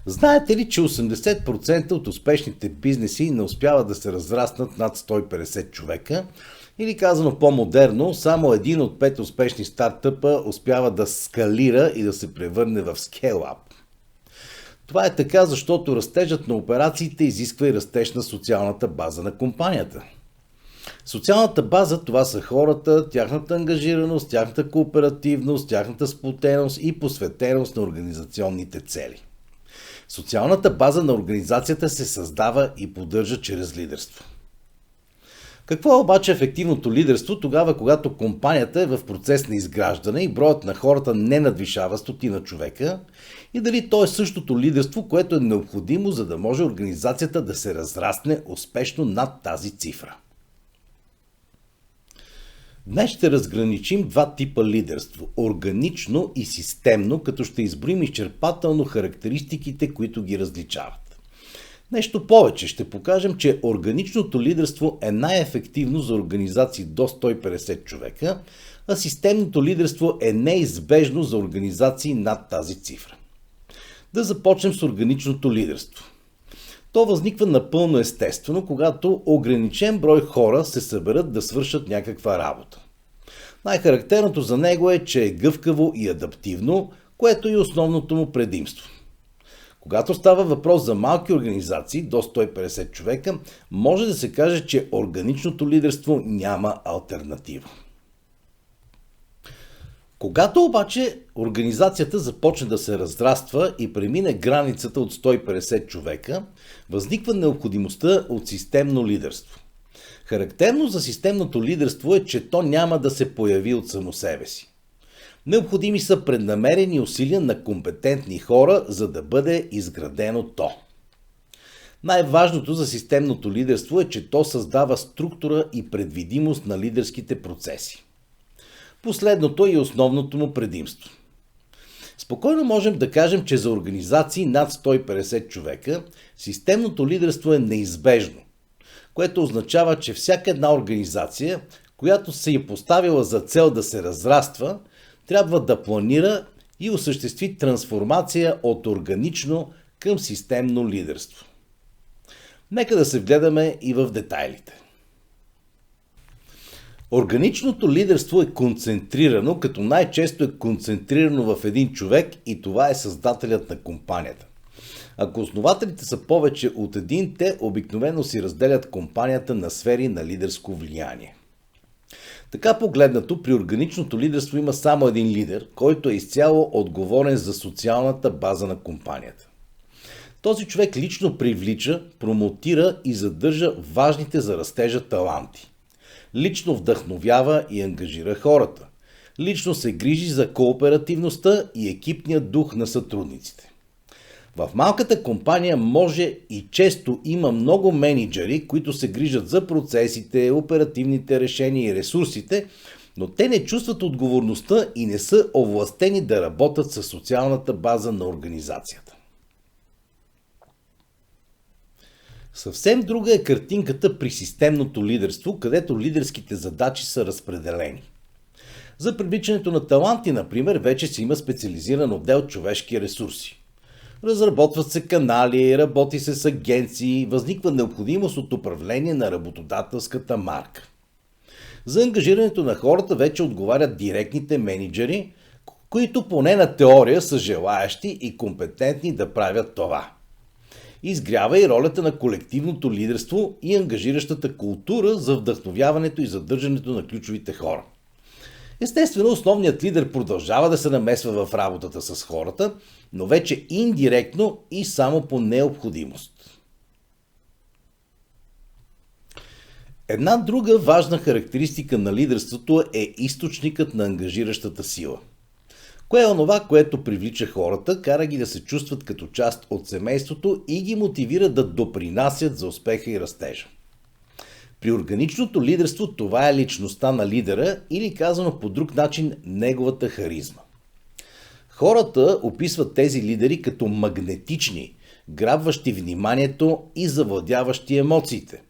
Знаете ли, че 80% от успешните бизнеси не успяват да се разраснат над 150 човека? Или казано по-модерно, само един от 5 успешни стартъпа успява да скалира и да се превърне в скейлап. Това е така, защото растежът на операциите изисква и растеж на социалната база на компанията. Социалната база това са хората, тяхната ангажираност, тяхната кооперативност, тяхната сплотеност и посветеност на организационните цели. Социалната база на организацията се създава и поддържа чрез лидерство. Какво е обаче ефективното лидерство тогава, когато компанията е в процес на изграждане и броят на хората не надвишава 100 човека, и дали то е същото лидерство, което е необходимо, за да може организацията да се разрасне успешно над тази цифра? Днес ще разграничим два типа лидерство – органично и системно, като ще изброим изчерпателно характеристиките, които ги различават. Нещо повече, ще покажем, че органичното лидерство е най-ефективно за организации до 150 човека, а системното лидерство е неизбежно за организации над тази цифра. Да започнем с органичното лидерство. То възниква напълно естествено, когато ограничен брой хора се съберат да свършат някаква работа. Най-характерното за него е, че е гъвкаво и адаптивно, което е основното му предимство. Когато става въпрос за малки организации до 150 човека, може да се каже, че органичното лидерство няма алтернатива. Когато обаче организацията започне да се разраства и премине границата от 150 човека, възниква необходимостта от системно лидерство. Характерно за системното лидерство е, че то няма да се появи от само себе си. Необходими са преднамерени усилия на компетентни хора, за да бъде изградено то. Най-важното за системното лидерство е, че то създава структура и предвидимост на лидерските процеси. Последното е и основното му предимство. Спокойно можем да кажем, че за организации над 150 човека системното лидерство е неизбежно, което означава, че всяка една организация, която се е поставила за цел да се разраства, трябва да планира и осъществи трансформация от органично към системно лидерство. Нека да се вгледаме и в детайлите. Органичното лидерство е концентрирано, като най-често е концентрирано в един човек и това е създателят на компанията. Ако основателите са повече от един, те обикновено си разделят компанията на сфери на лидерско влияние. Така погледнато, при органичното лидерство има само един лидер, който е изцяло отговорен за социалната база на компанията. Този човек лично привлича, промотира и задържа важните за растежа таланти. Лично вдъхновява и ангажира хората. Лично се грижи за кооперативността и екипния дух на сътрудниците. В малката компания може и често има много мениджъри, които се грижат за процесите, оперативните решения и ресурсите, но те не чувстват отговорността и не са овластени да работят със социалната база на организацията. Съвсем друга е картинката при системното лидерство, където лидерските задачи са разпределени. За привличането на таланти, например, вече се има специализиран отдел човешки ресурси. Разработват се канали, работи се с агенции, възниква необходимост от управление на работодателската марка. За ангажирането на хората вече отговарят директните мениджъри, които поне на теория са желаящи и компетентни да правят това. Изгрява и ролята на колективното лидерство и ангажиращата култура за вдъхновяването и задържането на ключовите хора. Естествено, основният лидер продължава да се намесва в работата с хората, но вече индиректно и само по необходимост. Една друга важна характеристика на лидерството е източникът на ангажиращата сила. Кое е онова, което привлича хората, кара ги да се чувстват като част от семейството и ги мотивира да допринасят за успеха и растежа? При органичното лидерство това е личността на лидера или казано по друг начин неговата харизма. Хората описват тези лидери като магнетични, грабващи вниманието и завладяващи емоциите.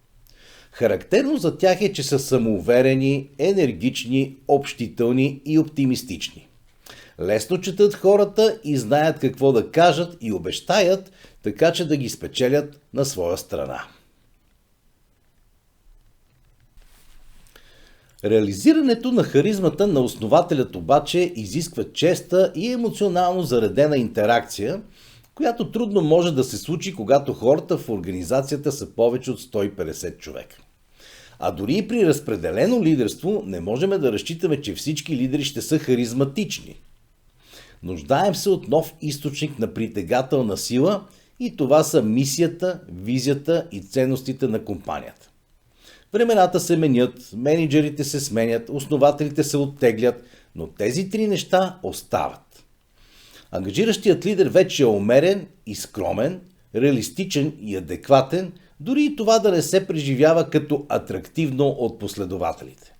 Характерно за тях е, че са самоуверени, енергични, общителни и оптимистични. Лесно четат хората и знаят какво да кажат и обещаят, така че да ги спечелят на своя страна. Реализирането на харизмата на основателят обаче изисква честа и емоционално заредена интеракция, която трудно може да се случи, когато хората в организацията са повече от 150 човека. А дори и при разпределено лидерство не можем да разчитаме, че всички лидери ще са харизматични. Нуждаем се от нов източник на притегателна сила и това са мисията, визията и ценностите на компанията. Времената се менят, мениджърите се сменят, основателите се оттеглят, но тези три неща остават. Ангажиращият лидер вече е умерен и скромен, реалистичен и адекватен, дори и това да не се преживява като атрактивно от последователите.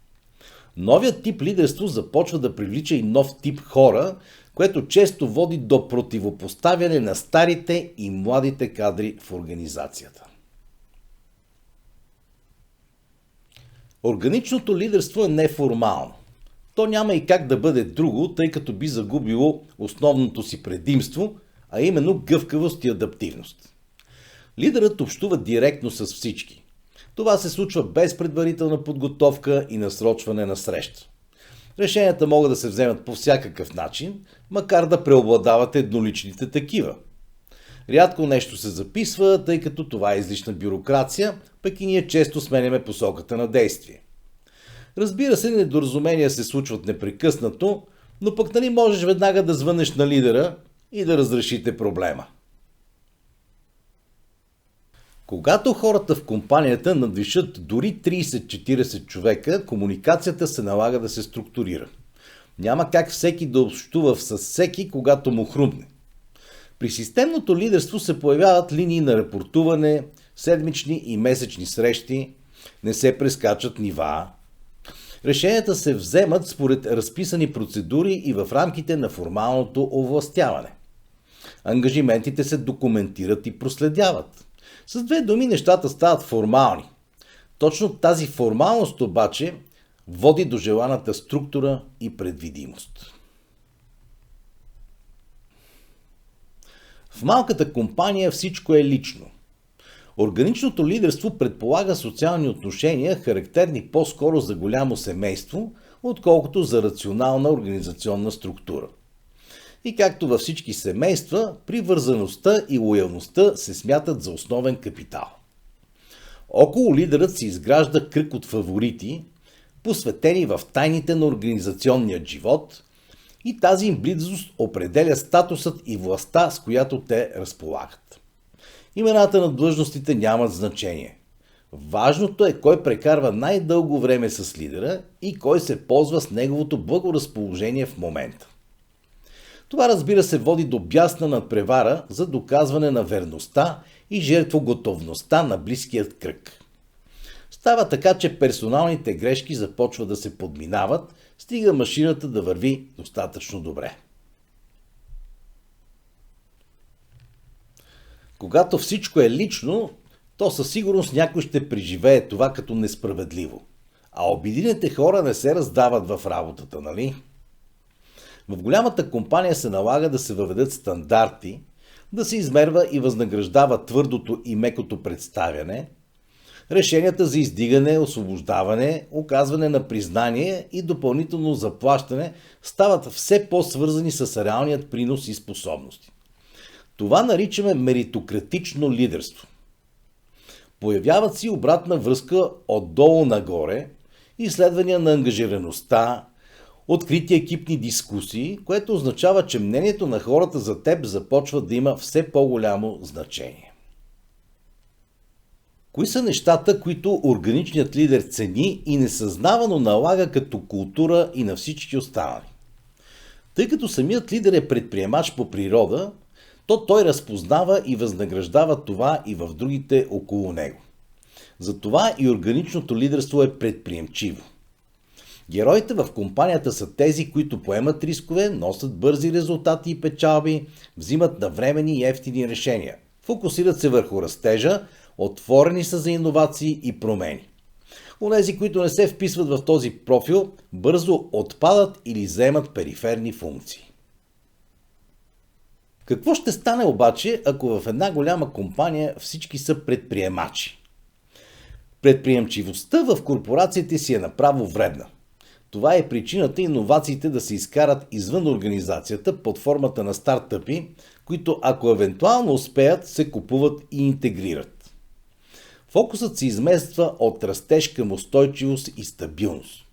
Новият тип лидерство започва да привлича и нов тип хора, което често води до противопоставяне на старите и младите кадри в организацията. Органичното лидерство е неформално. То няма и как да бъде друго, тъй като би загубило основното си предимство, а именно гъвкавост и адаптивност. Лидерът общува директно с всички. Това се случва без предварителна подготовка и насрочване на среща. Решенията могат да се вземат по всякакъв начин, макар да преобладават едноличните такива. Рядко нещо се записва, тъй като това е излишна бюрокрация, пък и ние често сменяме посоката на действие. Разбира се, недоразумения се случват непрекъснато, но пък нали можеш веднага да звънеш на лидера и да разрешите проблема. Когато хората в компанията надвишат дори 30-40 човека, комуникацията се налага да се структурира. Няма как всеки да общува с всеки, когато му хрумне. При системното лидерство се появяват линии на репортуване, седмични и месечни срещи, не се прескачат нива. Решенията се вземат според разписани процедури и в рамките на формалното овластяване. Ангажиментите се документират и проследяват. С две думи нещата стават формални. Точно тази формалност обаче води до желаната структура и предвидимост. В малката компания всичко е лично. Органичното лидерство предполага социални отношения, характерни по-скоро за голямо семейство, отколкото за рационална организационна структура. И както във всички семейства, привързаността и лоялността се смятат за основен капитал. Около лидерът се изгражда кръг от фаворити, посветени в тайните на организационния живот, и тази им близост определя статусът и властта, с която те разполагат. Имената на длъжностите нямат значение. Важното е кой прекарва най-дълго време с лидера и кой се ползва с неговото благоразположение в момента. Това, разбира се, води до бясна надпревара за доказване на верността и жертвоготовността на близкият кръг. Става така, че персоналните грешки започват да се подминават, стига машината да върви достатъчно добре. Когато всичко е лично, то със сигурност някой ще преживее това като несправедливо. А обидените хора не се раздават в работата, нали? В голямата компания се налага да се въведат стандарти, да се измерва и възнаграждава твърдото и мекото представяне, решенията за издигане, освобождаване, оказване на признание и допълнително заплащане стават все по-свързани с реалният принос и способности. Това наричаме меритократично лидерство. Появяват си обратна връзка отдолу нагоре, изследвания на ангажираността, открити екипни дискусии, което означава, че мнението на хората за теб започва да има все по-голямо значение. Кои са нещата, които органичният лидер цени и несъзнавано налага като култура и на всички останали? Тъй като самият лидер е предприемач по природа, то той разпознава и възнаграждава това и в другите около него. Затова и органичното лидерство е предприемчиво. Героите в компанията са тези, които поемат рискове, носят бързи резултати и печалби, взимат навременни и евтини решения, фокусират се върху растежа, отворени са за иновации и промени. Онези, които не се вписват в този профил, бързо отпадат или заемат периферни функции. Какво ще стане обаче, ако в една голяма компания всички са предприемачи? Предприемчивостта в корпорациите си е направо вредна. Това е причината иновациите да се изкарат извън организацията под формата на стартъпи, които ако евентуално успеят, се купуват и интегрират. Фокусът се измества от растеж към устойчивост и стабилност.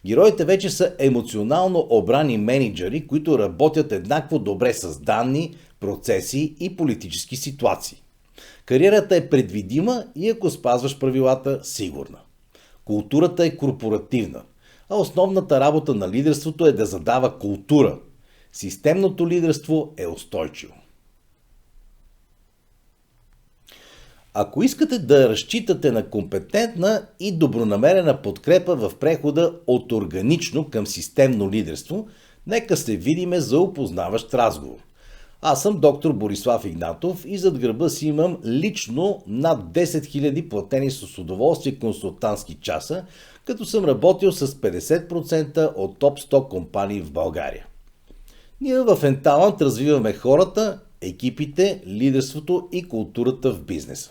Героите вече са емоционално обрани мениджъри, които работят еднакво добре с данни, процеси и политически ситуации. Кариерата е предвидима и ако спазваш правилата, сигурна. Културата е корпоративна, а основната работа на лидерството е да задава култура. Системното лидерство е устойчиво. Ако искате да разчитате на компетентна и добронамерена подкрепа в прехода от органично към системно лидерство, нека се видиме за опознаващ разговор. Аз съм доктор Борислав Игнатов и зад гърба си имам лично над 10 000 платени с удоволствие консултантски часа, като съм работил с 50% от топ 100 компании в България. Ние в Енталант развиваме хората, екипите, лидерството и културата в бизнеса.